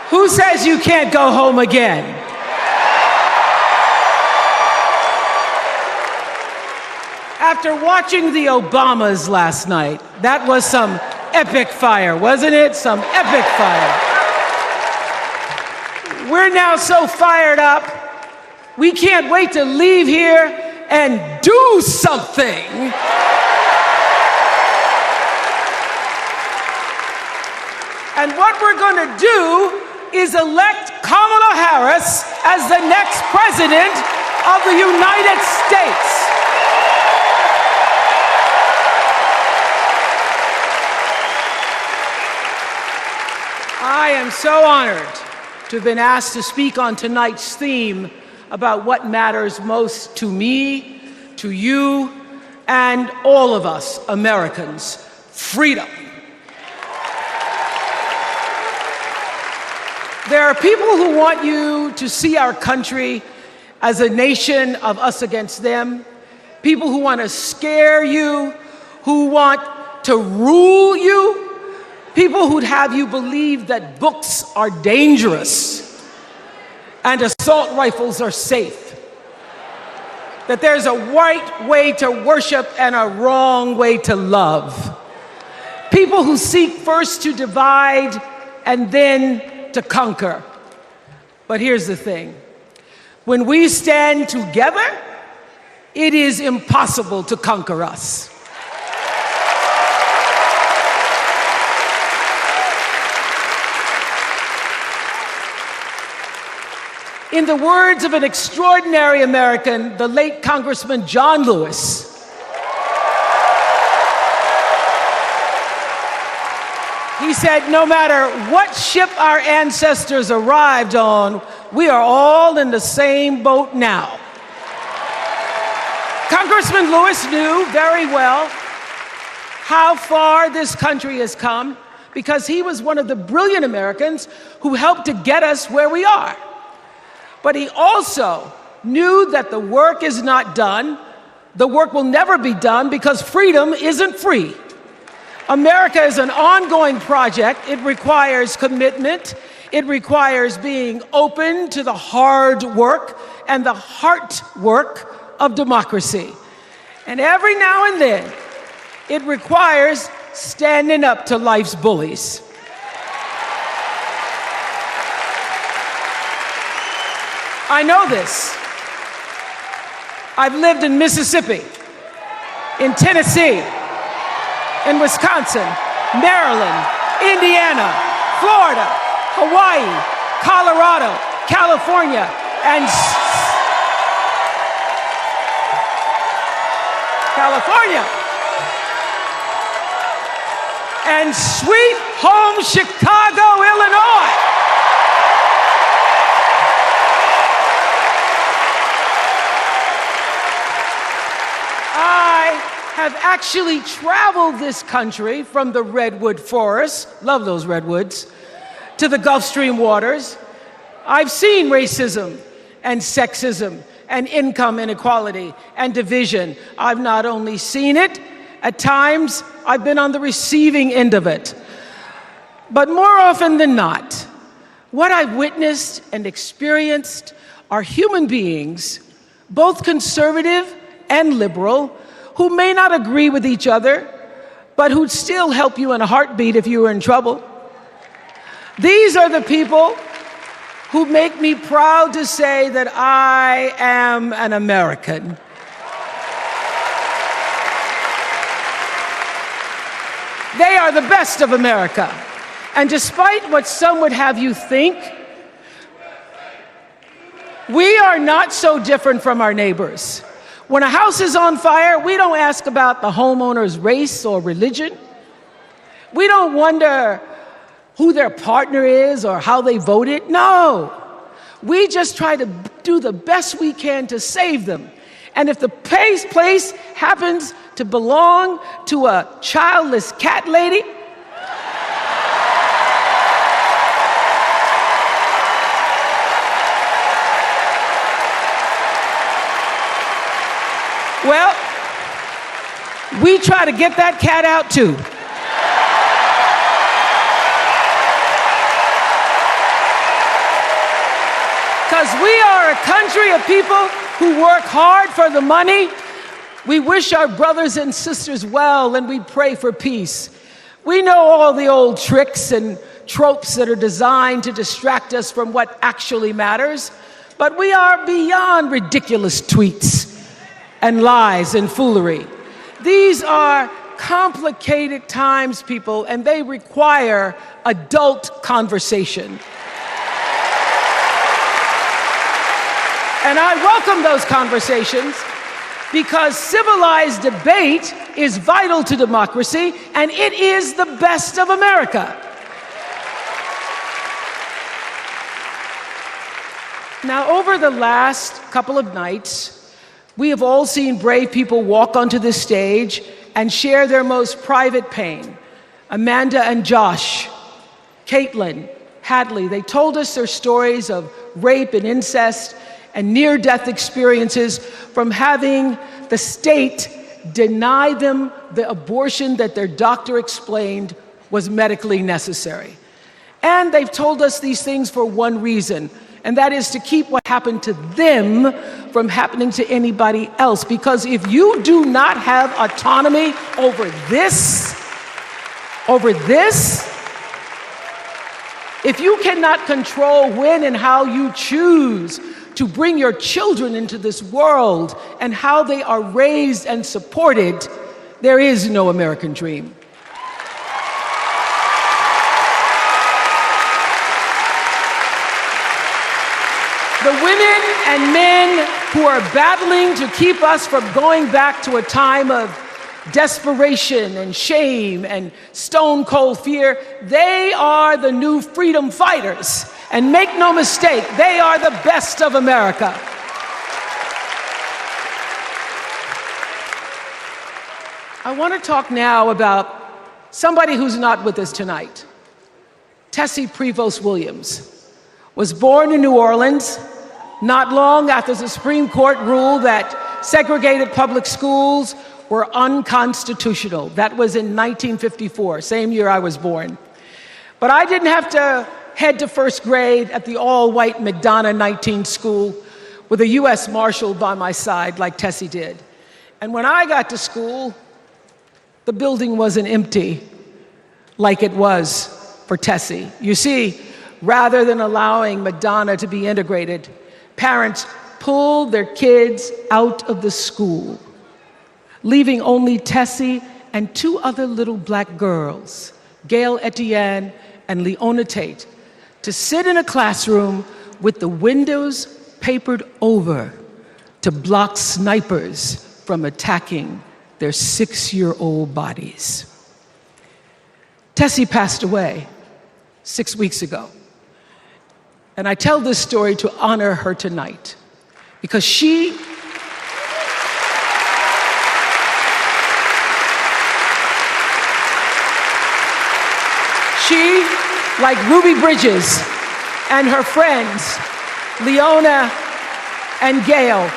Who says you can't go home again? After watching the Obamas last night, that was some epic fire, wasn't it? Some epic fire. We're now so fired up, we can't wait to leave here and do something. And what we're going to do is elect Kamala Harris as the next president of the United States. I am so honored to have been asked to speak on tonight's theme about what matters most to me, to you, and all of us Americans: freedom. There are people who want you to see our country as a nation of us against them, people who want to scare you, who want to rule you, people who'd have you believe that books are dangerous and assault rifles are safe, that there's a right way to worship and a wrong way to love, people who seek first to divide and then to conquer. But here's the thing. When we stand together, it is impossible to conquer us. In the words of an extraordinary American, the late Congressman John Lewis, he said, no matter what ship our ancestors arrived on, we are all in the same boat now. Congressman Lewis knew very well how far this country has come because he was one of the brilliant Americans who helped to get us where we are. But he also knew that the work is not done. The work will never be done because freedom isn't free. America is an ongoing project. It requires commitment. It requires being open to the hard work and the heart work of democracy. And every now and then, it requires standing up to life's bullies. I know this. I've lived in Mississippi, in Tennessee, in Wisconsin, Maryland, Indiana, Florida, Hawaii, Colorado, California, and sweet home Chicago, Illinois. Have actually traveled this country from the redwood forests, love those redwoods, to the Gulf Stream waters. I've seen racism and sexism and income inequality and division. I've not only seen it, at times I've been on the receiving end of it. But more often than not, what I've witnessed and experienced are human beings, both conservative and liberal, who may not agree with each other, but who'd still help you in a heartbeat if you were in trouble. These are the people who make me proud to say that I am an American. They are the best of America. And despite what some would have you think, we are not so different from our neighbors. When a house is on fire, we don't ask about the homeowner's race or religion. We don't wonder who their partner is or how they voted. No, we just try to do the best we can to save them. And if the place happens to belong to a childless cat lady, well, we try to get that cat out too. because we are a country of people who work hard for the money. We wish our brothers and sisters well, and we pray for peace. We know all the old tricks and tropes that are designed to distract us from what actually matters, but we are beyond ridiculous tweets and lies and foolery. These are complicated times, people, and they require adult conversation. And I welcome those conversations because civilized debate is vital to democracy, and it is the best of America. Now, over the last couple of nights, we have all seen brave people walk onto this stage and share their most private pain. Amanda and Josh, Caitlin, Hadley, they told us their stories of rape and incest and near-death experiences from having the state deny them the abortion that their doctor explained was medically necessary. And they've told us these things for one reason, and that is to keep what happened to them from happening to anybody else. Because if you do not have autonomy over this, if you cannot control when and how you choose to bring your children into this world and how they are raised and supported, there is no American dream. The women and men who are battling to keep us from going back to a time of desperation and shame and stone cold fear, they are the new freedom fighters. And make no mistake, they are the best of America. I want to talk now about somebody who's not with us tonight. Tessie Prevost Williams was born in New Orleans not long after the Supreme Court ruled that segregated public schools were unconstitutional. That was in 1954, same year I was born. But I didn't have to head to first grade at the all-white McDonough 19 school with a U.S. Marshal by my side like Tessie did. And when I got to school, the building wasn't empty like it was for Tessie. You see, rather than allowing McDonough to be integrated, parents pulled their kids out of the school, leaving only Tessie and two other little black girls, Gail Etienne and Leona Tate, to sit in a classroom with the windows papered over to block snipers from attacking their 6-year-old bodies. Tessie passed away 6 weeks ago. And I tell this story to honor her tonight because she like Ruby Bridges and her friends, Leona and Gail,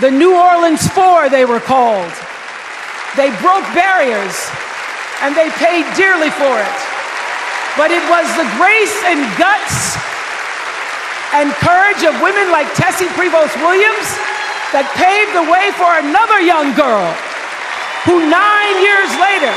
the New Orleans Four they were called. They broke barriers and they paid dearly for it. But it was the grace and guts and courage of women like Tessie Prevost Williams that paved the way for another young girl who 9 years later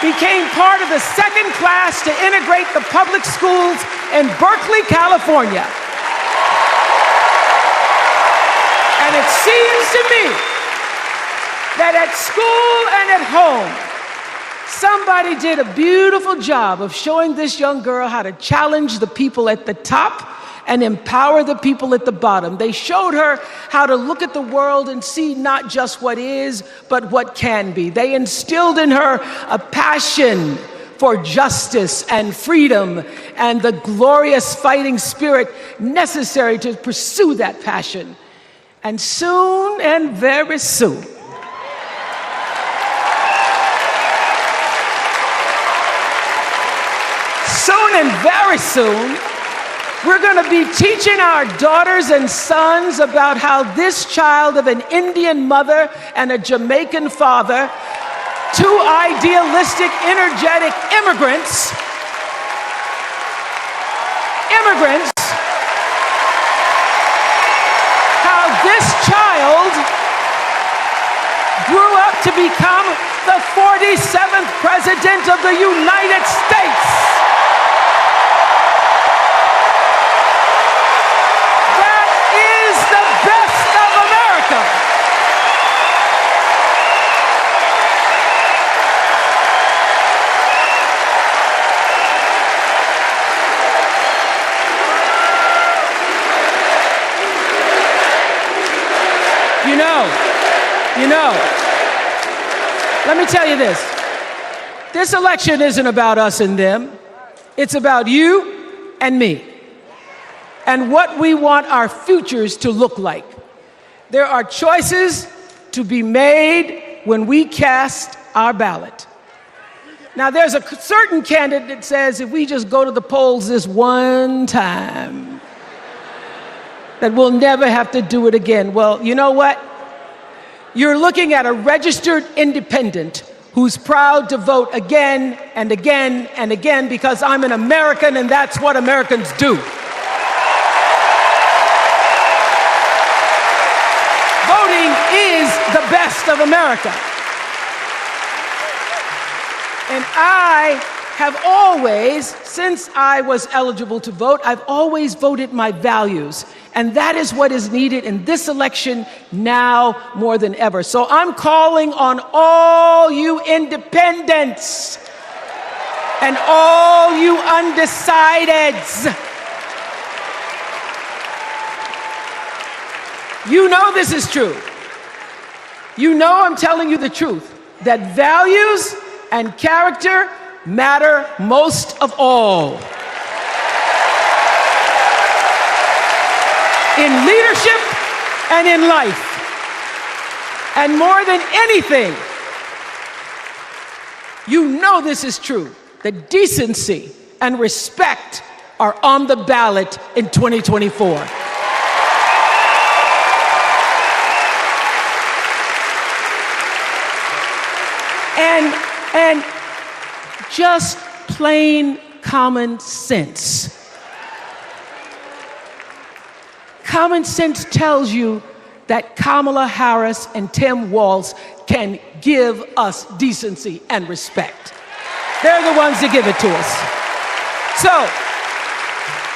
became part of the second class to integrate the public schools in Berkeley, California. And it seems to me that at school and at home, somebody did a beautiful job of showing this young girl how to challenge the people at the top and empower the people at the bottom. They showed her how to look at the world and see not just what is, but what can be. They instilled in her a passion for justice and freedom and the glorious fighting spirit necessary to pursue that passion. And soon, and very soon, very soon, we're going to be teaching our daughters and sons about how this child of an Indian mother and a Jamaican father, two idealistic, energetic immigrants to become the 47th President of the United States. That is the best of America. You know, let me tell you this. This election isn't about us and them. It's about you and me and what we want our futures to look like. There are choices to be made when we cast our ballot. Now, there's a certain candidate that says if we just go to the polls this one time, that we'll never have to do it again. Well, you know what? You're looking at a registered independent who's proud to vote again and again and again because I'm an American and that's what Americans do. Voting is the best of America. And I have always, since I was eligible to vote, I've always voted my values. And that is what is needed in this election now more than ever. So I'm calling on all you independents and all you undecideds. You know this is true. You know I'm telling you the truth, that values and character matter most of all. In leadership and in life. And more than anything, you know this is true, that decency and respect are on the ballot in 2024. And just plain common sense. Common sense tells you that Kamala Harris and Tim Walz can give us decency and respect. They're the ones that give it to us. So,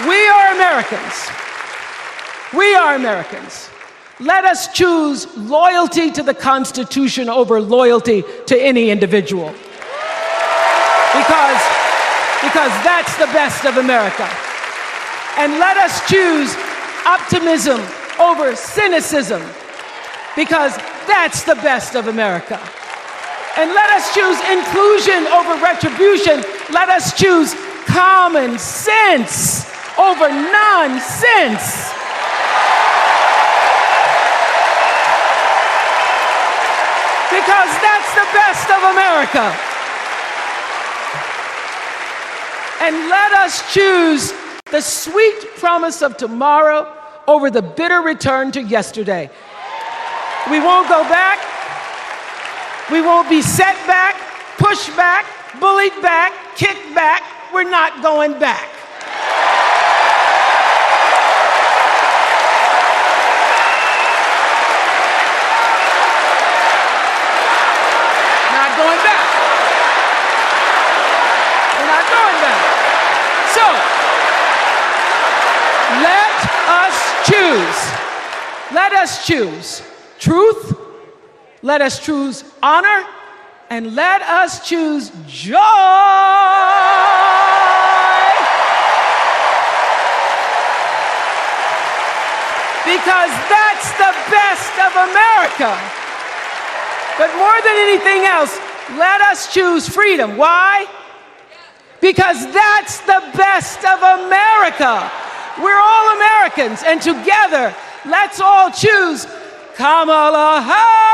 we are Americans. We are Americans. Let us choose loyalty to the Constitution over loyalty to any individual. Because that's the best of America. And let us choose optimism over cynicism, because that's the best of America. And let us choose inclusion over retribution. Let us choose common sense over nonsense. Because that's the best of America. And let us choose the sweet promise of tomorrow over the bitter return to yesterday. We won't go back. We won't be set back, pushed back, bullied back, kicked back. We're not going back. Not going back. We're not going back. So, let us choose. Let us choose truth. Let us choose honor. And let us choose joy. Because that's the best of America. But more than anything else, let us choose freedom. Why? Because that's the best of America. We're all Americans, and together, let's all choose Kamala Harris.